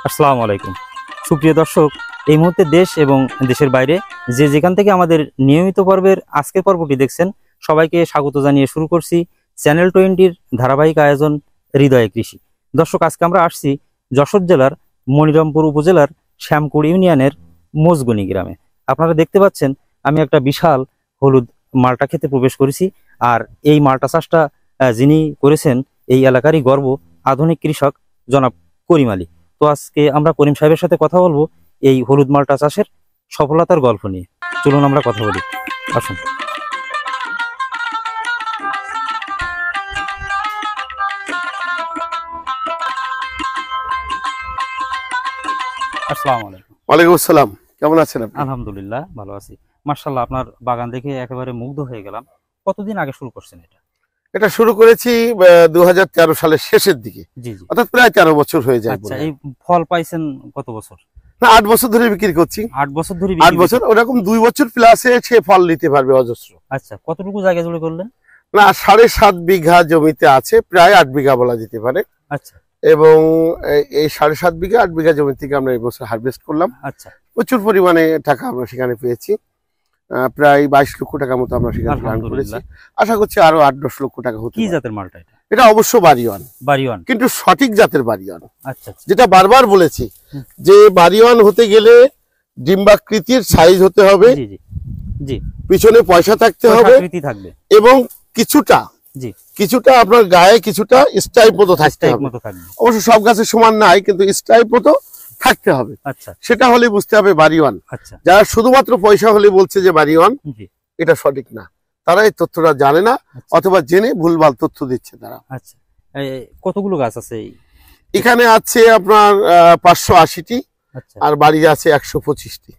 আসসালামু আলাইকুম সুপ্রিয় দর্শক, এই মুহূর্তে দেশ এবং দেশের বাইরে যে যেখান থেকে আমাদের নিয়মিত পর্বের আজকের পর্বটি দেখছেন সবাইকে স্বাগত জানিয়ে শুরু করছি চ্যানেল 20-র ধারাবাহিক আয়োজন হৃদয়ে কৃষি। দর্শক, আজকে আমরা আসছি যশোর জেলার মনিরামপুর উপজেলার শ্যামকুড় ইউনিয়নের মজগনি গ্রামে। আপনারা দেখতে পাচ্ছেন আমি একটা বিশাল হলুদ মালটা খেতে প্রবেশ করেছি। আর এই মালটা চাষটা যিনি করেছেন এই এলাকারই গর্ব আধুনিক কৃষক জনাব করিম আলী। তো আজকে আমরা করিম সাহেবের সাথে কথা বলবো এই হলুদ মালটা চাষের সফলতার গল্প নিয়ে। চলুন আমরা কথা বলি, আসুন। আসসালামু আলাইকুম। ওয়ালাইকুম আসসালাম। কেমন আছেন আপনি? আলহামদুলিল্লাহ ভালো আছি। মাশাআল্লাহ, আপনার বাগান দেখে একেবারে মুগ্ধ হয়ে গেলাম। কতদিন আগে শুরু করছেন এটা? এটা শুরু করেছি 2013 সালের শেষের দিকে। জি জি, অর্থাৎ প্রায় 13 বছর হয়ে যায়। আচ্ছা, এই ফল পাইছেন কত বছর? না, 8 বছর ধরে বিক্রি করছি। 8 বছর ধরে 8 বছর, ওরকম 2 বছর প্লাসে সে ফল নিতে পারবে অজস্র। আচ্ছা, কতটুকু জায়গা জুড়ে করলেন? না, 7.5 বিঘা জমিতে আছে, প্রায় 8 বিঘা বলা যেতে পারে। আচ্ছা, এবং এই 7.5 বিঘা 8 বিঘা জমি থেকে আমরা এই বছর হারভেস্ট করলাম। আচ্ছা, প্রচুর পরিমাণে টাকা আমরা সেখানে পেয়েছি। প্রায় 22 লক্ষ টাকা মতো আমরা সেখানে আর্ন করেছি। আশা করছি আরো 8-10 লক্ষ টাকা হতে। কি জাতের মালটা এটা? এটা অবশ্য বাড়িওয়ান, কিন্তু সঠিক জাতের বাড়িওয়ান। আচ্ছা, যেটা বারবার বলেছি যে বাড়িওয়ান হতে গেলে ডিম্বাকৃতির সাইজ হতে হবে, জি জি জি, পিছনে পয়সা থাকতে হবে এবং কিছুটা আপনার গায়ে কিছুটা স্টাইপ মতো থাকতে হবে। অবশ্য সব গাছের সমান নাই, কিন্তু স্টাইপ মতো থাকতে হবে। আচ্ছা, সেটা হলে বুঝতে হবে বাড়িওয়ান। আচ্ছা, যারা শুধুমাত্র পয়সা হলে বলছে যে বাড়িওয়ান, এটা সঠিক না। তারা এই তথ্যটা জানে না, অথবা জেনে ভুলভাল তথ্য দিচ্ছে তারা। আচ্ছা, কতগুলো গাছ আছে এখানে? আছে আপনার 580টি, আর বাড়ি আছে 125টি।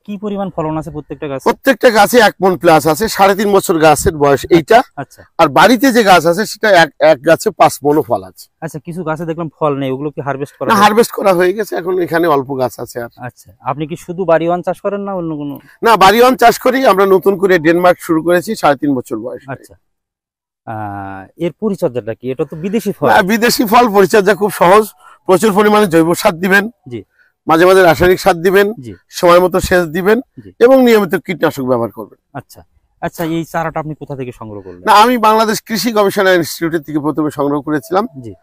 কি পরিমাণ ফলন আছে প্রত্যেকটা গাছে? প্রত্যেকটা গাছে 1 মণ প্লাস আছে। 3.5 বছর গাছের বয়স এইটা। আচ্ছা, আর বাড়িতে যে গাছ আছে সেটা এক গাছে 5 মণও ফল আছে। আচ্ছা, কিছু গাছে দেখলাম ফল নেই, ওগুলো কি হারভেস্ট করা? না, হারভেস্ট করা হয়ে গেছে, এখন এখানে অল্প গাছ আছে। আর আচ্ছা, আপনি কি শুধু বাড়িওয়ান চাষ করেন না অন্য কোনো? না, বাড়িওয়ান চাষ করি। আমরা নতুন করে ডেনমার্ক শুরু করেছি 3.5 বছর বয়স। আচ্ছা, এর পরিচর্যাটা কি? এটা তো বিদেশি ফল। বিদেশি ফল, পরিচর্যা খুব সহজ। প্রচুর পরিমাণে জৈব সার দিবেন, জি, মাঝে মাঝে রাসায়নিক সার দিবেন, সময় মতো সেচ দিবেন এবং নিয়মিত কীটনাশক ব্যবহার করবেন। আচ্ছা আচ্ছা, এই চারাটা আপনি কোথা থেকে সংগ্রহ করলেন? না, আমি বাংলাদেশ কৃষি গবেষণা ইনস্টিটিউটের থেকে প্রথমে সংগ্রহ করেছিলাম। জি,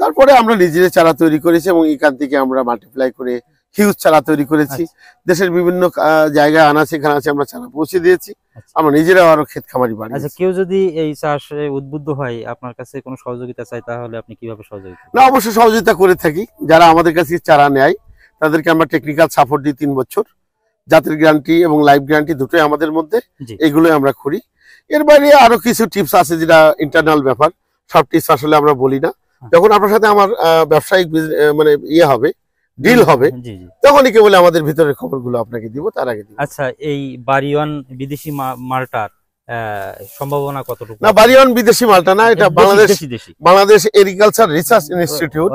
তারপরে আমরা নিজেরা চারা তৈরি করেছি এবং এখান থেকে আমরা মাল্টিপ্লাই করে হিউজ চারা তৈরি করেছি। দেশের বিভিন্ন জায়গায় আনাচে খানাচে আমরা চারা পৌঁছে দিয়েছি। আমরা নিজেরাও আরো ক্ষেত খামারি বানাই। আচ্ছা, কেউ যদি এই চাষে উদ্বুদ্ধ হয়, আপনার কাছে কোনো সহযোগিতা চাই, তাহলে আপনি কিভাবে সহযোগিতা? না, অবশ্যই সহযোগিতা করে থাকি। যারা আমাদের কাছে চারা নেয় তাদেরকে আমরা টেকনিক্যাল সাপোর্ট দিই 3 বছর। জাতের গ্যারান্টি এবং লাইফ গ্যারান্টি দুটোই আমাদের মধ্যে, এগুলোই আমরা করি। এর বাইরে আরো কিছু টিপস আছে যেটা ইন্টারনাল ব্যাপার, সব টিপস আসলে আমরা বলি না। যখন আপনার সাথে আমার ব্যবসায়িক মানে হবে, ডিল হবে, তখনই কেবল আমাদের ভিতরের খবরগুলো আপনাকে দিব, তার আগে দিব। আচ্ছা, এই বাড়িওয়ান বিদেশি মালটার সম্ভাবনা কতটুকু? না, বাড়িওয়ান বিদেশি মালটা না, এটা বাংলাদেশ এগ্রিকালচার রিসার্চ ইনস্টিটিউট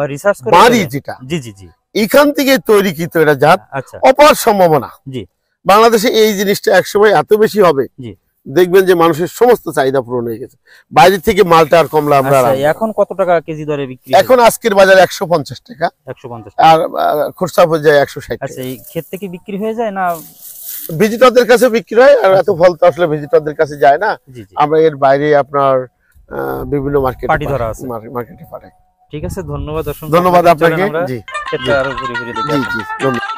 বাড়ি, যেটা জি জি জি এখান থেকে তৈরিকৃত এটা জাত। অপার সম্ভাবনা। বাংলাদেশে এই জিনিসটা একসময় এত বেশি হবে, দেখবেন যে মানুষের সমস্ত চাহিদা পূরণ হয়ে গেছে। বাইরে থেকে মালটা আর কমলা আমরা। এখন কত টাকা কেজি দরে বিক্রি? এখন আজকের বাজারে 150 টাকা, 150, আর খুচরা পর্যায়ে 160 টাকা। আচ্ছা, এই ক্ষেত থেকে বিক্রি হয়ে যায় না ভিজিটরদের কাছে বিক্রি হয়? আর এত ফল তো আসলে ভিজিটরদের কাছে যায় না। আমরা এর বাইরে আপনার বিভিন্ন মার্কেটে পাঠাই। ঠিক আছে, ধন্যবাদ। ধন্যবাদ আপনাকে। জি, আরো ঘুরে ঘুরে দেখি। জি জি, ধন্যবাদ।